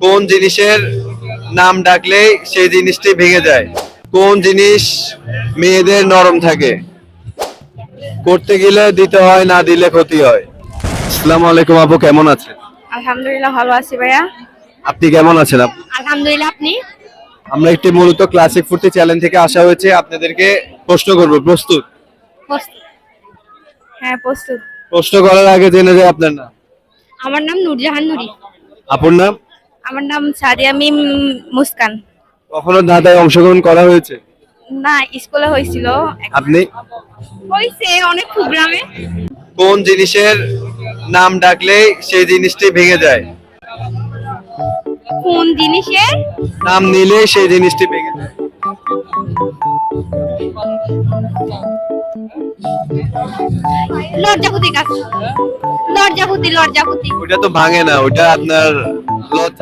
কোন জিনিসের নাম ডাকলে সেই জিনিসটি ভেঙে যায়? কোন জিনিস মেয়েদের নরম থাকে? করতে গেলে দিতে হয়, না দিলে ক্ষতি হয়। আসসালামু আলাইকুম আপু, কেমন আছেন? আলহামদুলিল্লাহ ভালো আছি ভাইয়া। আপনি কেমন আছেন আপু? আলহামদুলিল্লাহ, আপনি? আমরা একটি মূলত ক্লাসিক ফুর্তি চ্যালেঞ্জ থেকে আসা হয়েছে, আপনাদেরকে প্রশ্ন করব। প্রস্তুত? প্রস্তুত। হ্যাঁ, প্রস্তুত। প্রশ্ন করার আগে জেনে যায় আপনার নাম। আমার নাম নূরজাহান নুরি। আপুর নাম? আমার নাম সাদিয়া মিম মুস্কান। কখনো ধাঁধায় অংশগ্রহণ করা হয়েছে? না, স্কুলে হয়েছিল। আপনি? হয়েছে অনেক প্রোগ্রামে। কোন জিনিসের নাম ডাকলে সেই জিনিসটি ভেঙে যায়? কোন জিনিসের? নাম নিলে সেই জিনিসটি ভেঙে যায়। লজ্জাপতি গাছ। লজ্জাপতি। ওটা তো ভাঙে না, ওটা আপনার লজ্জা